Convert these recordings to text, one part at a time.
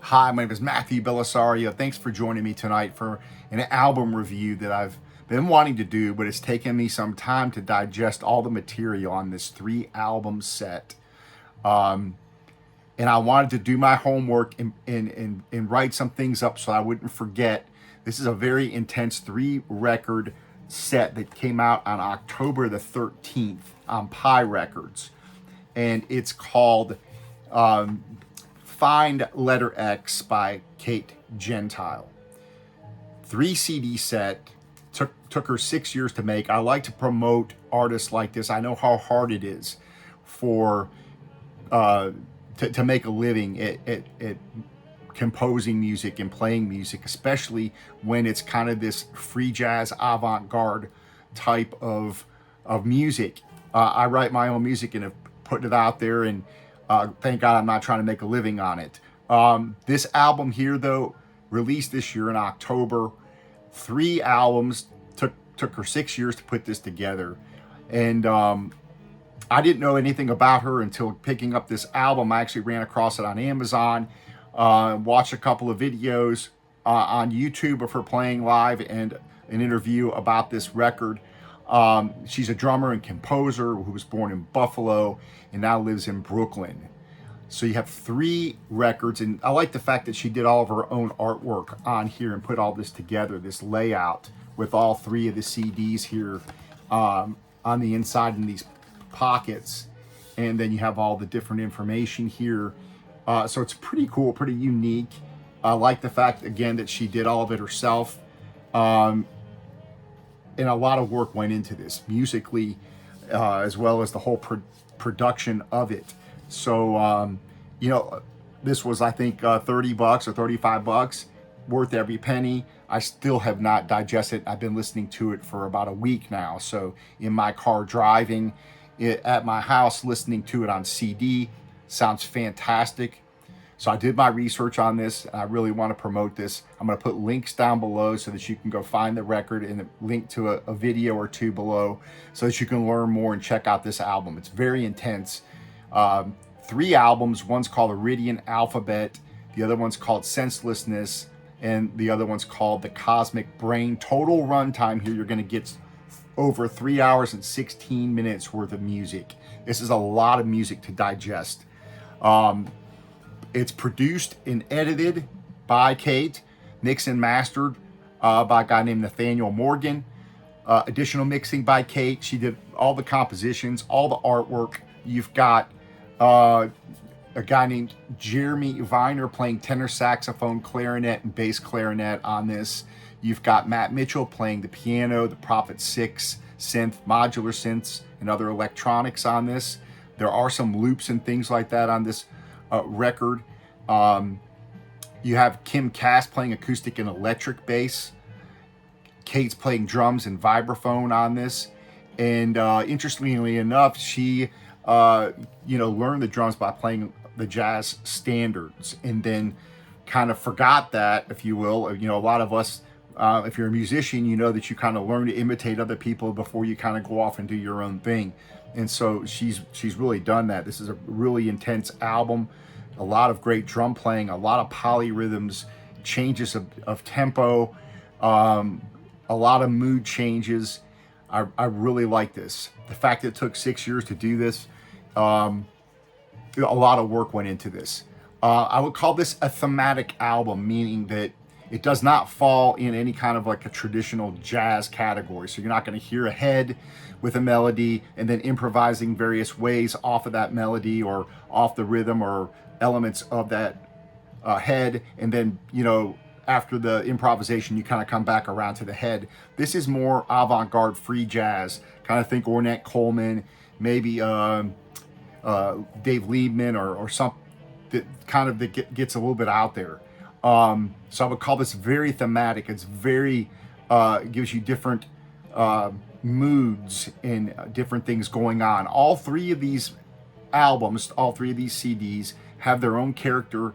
Hi, my name is Matthew Bellisario. Thanks for joining me tonight for an album review that I've been wanting to do, but it's taken me some time to digest all the material on this 3 album set. And I wanted to do my homework and write some things up so I wouldn't forget. This is a very intense 3 record set that came out on October the 13th on Pi Records. And it's called Find Letter X by Kate Gentile. 3 CD set. Took her 6 years to make. I like to promote artists like this. I know how hard it is for to make a living at composing music and playing music, especially when it's kind of this free jazz avant-garde type of music. I write my own music and have put it out there, and thank God I'm not trying to make a living on it. This album here, though, released this year in October. 3 albums. Took her 6 years to put this together. And I didn't know anything about her until picking up this album. I actually ran across it on Amazon, watched a couple of videos on YouTube of her playing live and an interview about this record. She's a drummer and composer who was born in Buffalo and now lives in Brooklyn. So you have 3 records, and I like the fact that she did all of her own artwork on here and put all this together, this layout with all 3 of the CDs here on the inside in these pockets. And then you have all the different information here. So it's pretty cool, pretty unique. I like the fact, again, that she did all of it herself. And a lot of work went into this musically, as well as the whole production of it. So, this was, I think, $30 or $35, worth every penny. I still have not digested it. I've been listening to it for about a week now. So in my car driving, at my house, listening to it on CD, sounds fantastic. So I did my research on this, and I really want to promote this. I'm going to put links down below so that you can go find the record, and a link to a video or 2 below so that you can learn more and check out this album. It's very intense. 3 albums. One's called Iridian Alphabet. The other one's called Senselessness. And the other one's called The Cosmic Brain. Total runtime here, you're going to get over 3 hours and 16 minutes worth of music. This is a lot of music to digest. It's produced and edited by Kate, mixed and mastered by a guy named Nathaniel Morgan. Additional mixing by Kate. She did all the compositions, all the artwork. You've got a guy named Jeremy Viner playing tenor saxophone, clarinet, and bass clarinet on this. You've got Matt Mitchell playing the piano, the Prophet 6 synth, modular synths, and other electronics on this. There are some loops and things like that on this record. You have Kim Cass playing acoustic and electric bass. Kate's playing drums and vibraphone on this. And interestingly enough, she learned the drums by playing the jazz standards, and then kind of forgot that, if you will. A lot of us, if you're a musician, you know that you kind of learn to imitate other people before you kind of go off and do your own thing. And so she's really done that. This is a really intense album. A lot of great drum playing, a lot of polyrhythms, changes of tempo, a lot of mood changes. I really like this. The fact that it took 6 years to do this, a lot of work went into this. I would call this a thematic album, meaning that it does not fall in any kind of like a traditional jazz category. So you're not going to hear a head with a melody and then improvising various ways off of that melody or off the rhythm or elements of that head. And then, after the improvisation, you kind of come back around to the head. This is more avant-garde free jazz. Kind of think Ornette Coleman, maybe Dave Liebman or something that gets a little bit out there. So I would call this very thematic. It's very, gives you different moods and different things going on. All 3 of these albums, all 3 of these CDs have their own character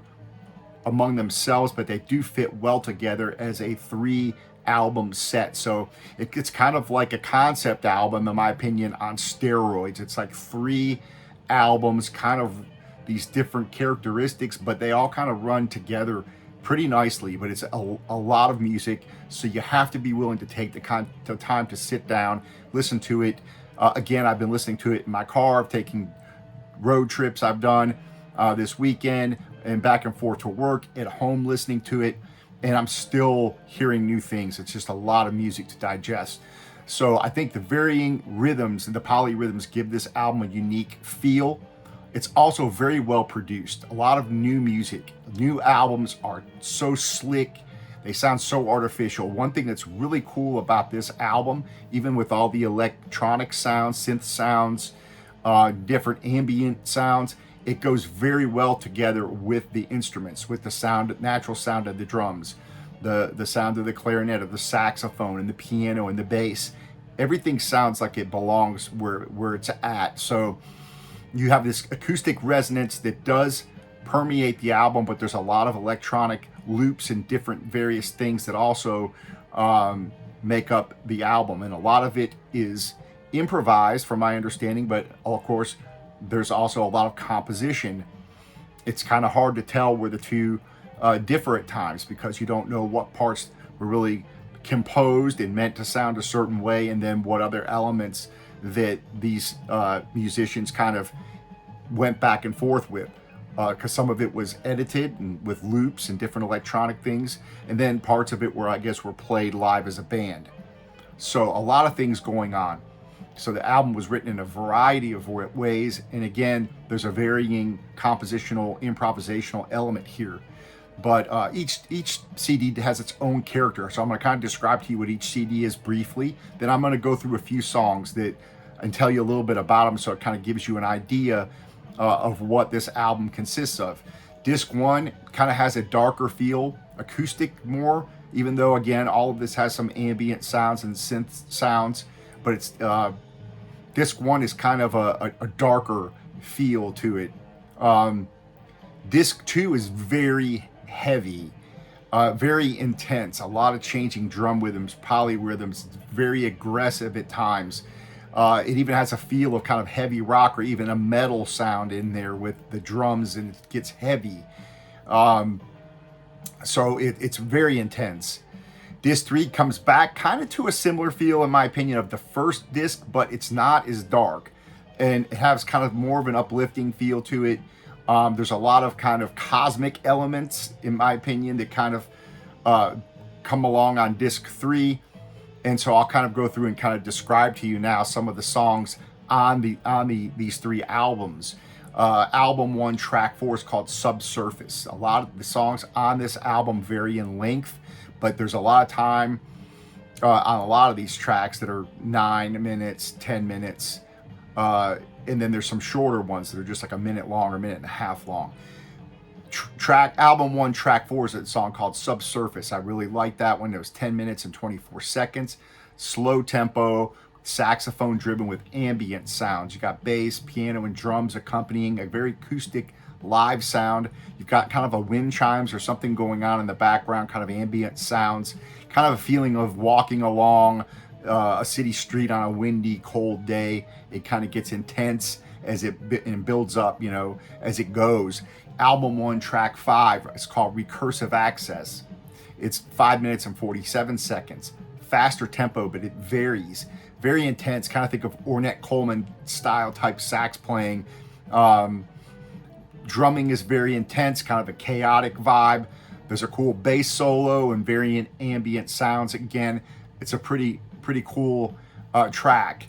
among themselves, but they do fit well together as a 3-album set. So it's kind of like a concept album, in my opinion, on steroids. It's like 3 albums kind of these different characteristics, but they all kind of run together pretty nicely. But it's a lot of music, so you have to be willing to take the time to sit down, listen to it. Again, I've been listening to it in my car, taking road trips I've done this weekend, and back and forth to work, at home listening to it, and I'm still hearing new things. It's just a lot of music to digest. So I think the varying rhythms and the polyrhythms give this album a unique feel. It's also very well produced. A lot of new music. New albums are so slick. They sound so artificial. One thing that's really cool about this album, even with all the electronic sounds, synth sounds, different ambient sounds, it goes very well together with the instruments, with the sound, natural sound of the drums, the sound of the clarinet, of the saxophone, and the piano and the bass. Everything sounds like it belongs where it's at. So you have this acoustic resonance that does permeate the album, but there's a lot of electronic loops and different various things that also make up the album. And a lot of it is improvised from my understanding, but of course there's also a lot of composition. It's kind of hard to tell where the two differ at times, because you don't know what parts were really composed and meant to sound a certain way, and then what other elements that these musicians kind of went back and forth with, because some of it was edited and with loops and different electronic things, and then parts of it were, I guess, were played live as a band. So a lot of things going on. So the album was written in a variety of ways, and again, there's a varying compositional, improvisational element here. But each CD has its own character, so I'm going to kind of describe to you what each CD is briefly. Then I'm going to go through a few songs and tell you a little bit about them, so it kind of gives you an idea of what this album consists of. Disc 1 kind of has a darker feel, acoustic more, even though, again, all of this has some ambient sounds and synth sounds, but it's Disc 1 is kind of a darker feel to it. Disc 2 is very heavy, very intense, a lot of changing drum rhythms, polyrhythms, very aggressive at times. It even has a feel of kind of heavy rock or even a metal sound in there with the drums, and it gets heavy. So it's very intense. Disc 3 comes back kind of to a similar feel, in my opinion, of the first disc, but it's not as dark, and it has kind of more of an uplifting feel to it. There's a lot of kind of cosmic elements, in my opinion, that kind of come along on disc 3. And so I'll kind of go through and kind of describe to you now some of the songs on these three albums. Album 1, track 4 is called Subsurface. A lot of the songs on this album vary in length, but there's a lot of time on a lot of these tracks that are 9 minutes, 10 minutes, and then there's some shorter ones that are just like a minute long or a minute and a half long. Album 1, track 4 is a song called Subsurface. I really like that one. It was 10 minutes and 24 seconds. Slow tempo, saxophone driven with ambient sounds. You got bass, piano, and drums accompanying a very acoustic live sound. You've got kind of a wind chimes or something going on in the background, kind of ambient sounds, kind of a feeling of walking along a city street on a windy, cold day. It kind of gets intense as it builds up, as it goes. Album 1, track 5 is called Recursive Access. It's 5 minutes and 47 seconds. Faster tempo, but it varies. Very intense, kind of think of Ornette Coleman style type sax playing. Drumming is very intense, kind of a chaotic vibe. There's a cool bass solo and variant ambient sounds. Again, it's a pretty cool track.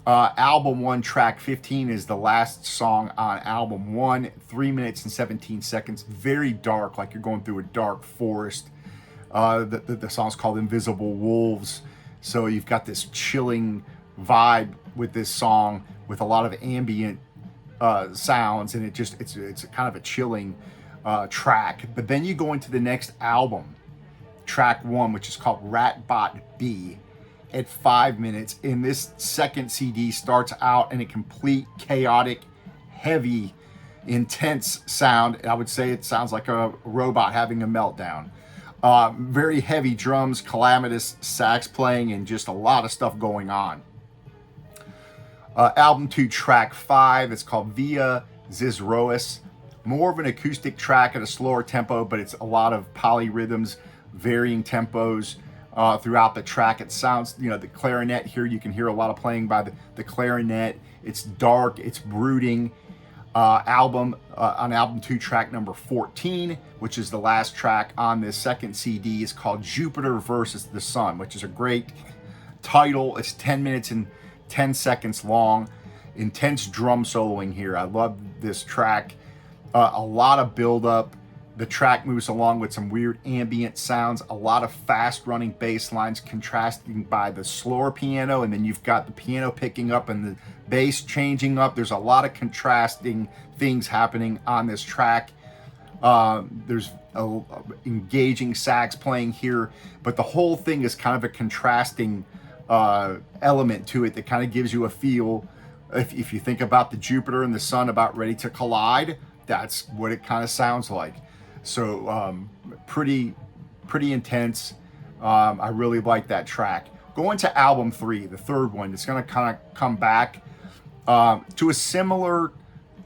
Album 1, track 15 is the last song on album 1. 3 minutes and 17 seconds. Very dark, like you're going through a dark forest. The song's called Invisible Wolves. So you've got this chilling vibe with this song with a lot of ambient sounds, and it's kind of a chilling track. But then you go into the next album, track 1, which is called Ratbot B, at 5 minutes. And this second CD starts out in a complete chaotic, heavy, intense sound. I would say it sounds like a robot having a meltdown. Very heavy drums, calamitous sax playing, and just a lot of stuff going on. Album 2, track 5, it's called Via Zizrois. More of an acoustic track at a slower tempo, but it's a lot of polyrhythms, varying tempos throughout the track. It sounds, the clarinet here, you can hear a lot of playing by the clarinet. It's dark, it's brooding. On album 2, track number 14, which is the last track on this second CD, is called Jupiter versus the Sun, which is a great title. It's 10 minutes and 10 seconds long. Intense drum soloing here. I love this track. A lot of build up. The track moves along with some weird ambient sounds, a lot of fast running bass lines contrasting by the slower piano, and then you've got the piano picking up and the bass changing up. There's a lot of contrasting things happening on this track. There's engaging sax playing here, but the whole thing is kind of a contrasting element to it that kind of gives you a feel. If you think about the Jupiter and the Sun about ready to collide, that's what it kind of sounds like. So pretty intense. I really like that track. Going to album 3, the third one, it's going to kind of come back to a similar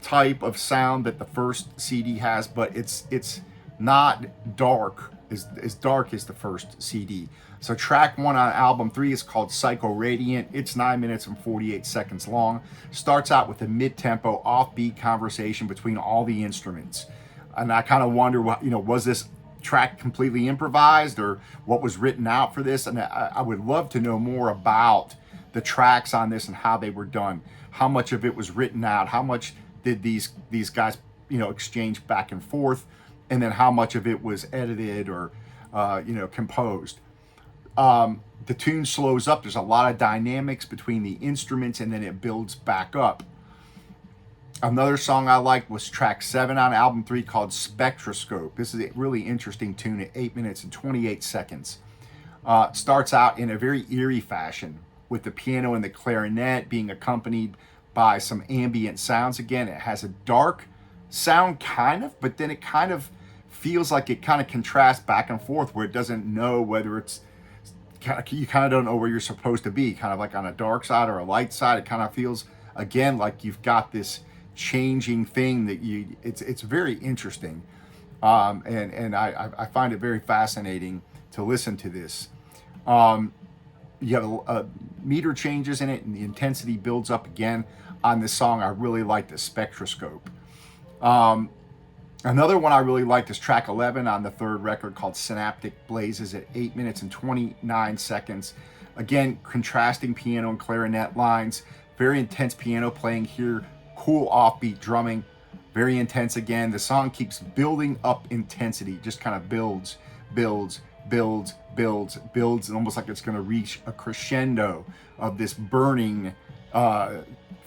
type of sound that the first CD has, but it's not dark as dark as the first CD. So track 1 on album 3 is called Psycho Radiant. It's 9 minutes and 48 seconds long. Starts out with a mid-tempo, offbeat conversation between all the instruments. And I kind of wonder, was this track completely improvised, or what was written out for this? And I would love to know more about the tracks on this and how they were done. How much of it was written out? How much did these guys, exchange back and forth? And then how much of it was edited or, composed? The tune slows up. There's a lot of dynamics between the instruments, and then it builds back up. Another song I liked was track 7 on album 3 called Spectroscope. This is a really interesting tune at 8 minutes and 28 seconds. Starts out in a very eerie fashion with the piano and the clarinet being accompanied by some ambient sounds. Again, it has a dark sound but then it kind of feels like it kind of contrasts back and forth where it doesn't know whether you kind of don't know where you're supposed to be, kind of like on a dark side or a light side. It kind of feels, again, like you've got this changing thing that it's very interesting, and I find it very fascinating to listen to this. You have meter changes in it, and the intensity builds up again on this song. I really like the Spectroscope. Another one I really liked is track 11 on the third record called Synaptic Blazes at 8 minutes and 29 seconds. Again, contrasting piano and clarinet lines, very intense piano playing here. Cool offbeat drumming, very intense again. The song keeps building up intensity, just kind of builds, and almost like it's going to reach a crescendo of this burning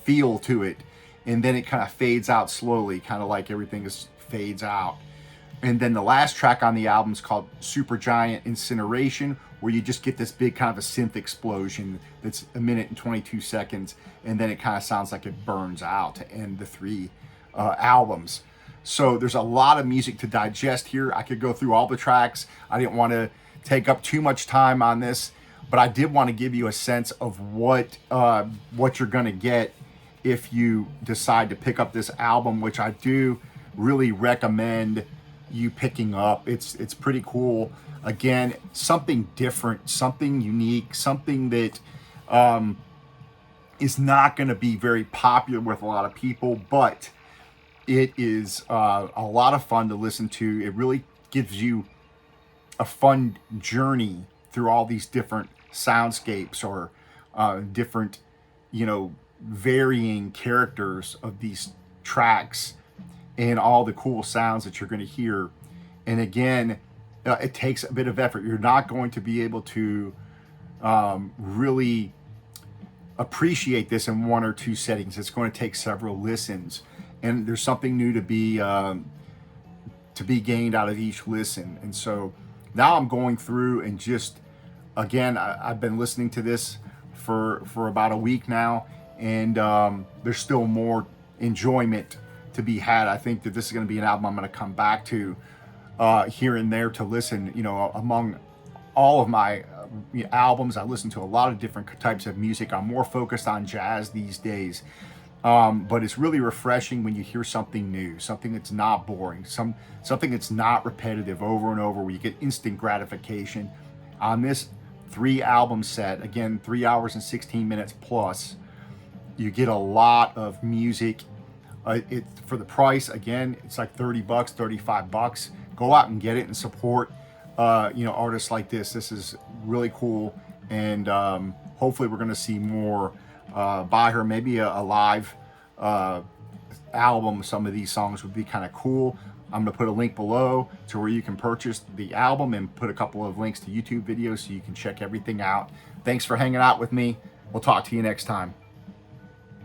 feel to it. And then it kind of fades out slowly, kind of like everything fades out. And then the last track on the album is called Supergiant Incineration, where you just get this big kind of a synth explosion that's 1 minute and 22 seconds, and then it kind of sounds like it burns out to end the 3 albums. So there's a lot of music to digest here. I could go through all the tracks. I didn't want to take up too much time on this, but I did want to give you a sense of what you're going to get if you decide to pick up this album, which I do really recommend you picking up. It's pretty cool. Again, something different, something unique, something that is not going to be very popular with a lot of people, but it is a lot of fun to listen to. It really gives you a fun journey through all these different soundscapes or different, varying characters of these tracks and all the cool sounds that you're going to hear. And again, it takes a bit of effort. You're not going to be able to really appreciate this in 1 or 2 settings. It's going to take several listens, and there's something new to be gained out of each listen. And so now I'm going through and just, again, I've been listening to this for about a week now, and there's still more enjoyment to be had. I think that this is going to be an album I'm going to come back to here and there to listen. Among all of my albums, I listen to a lot of different types of music. I'm more focused on jazz these days, But it's really refreshing when you hear something new, something that's not boring, something that's not repetitive over and over, where you get instant gratification. On this 3-album set, again, 3 hours and 16 minutes plus, you get a lot of music. It for the price, again, it's like 30 bucks, 35 bucks. Go out and get it and support artists like this. This is really cool, and hopefully we're going to see more by her. Maybe a live album. Some of these songs would be kind of cool. I'm going to put a link below to where you can purchase the album, and put a couple of links to YouTube videos so you can check everything out. Thanks for hanging out with me. We'll talk to you next time.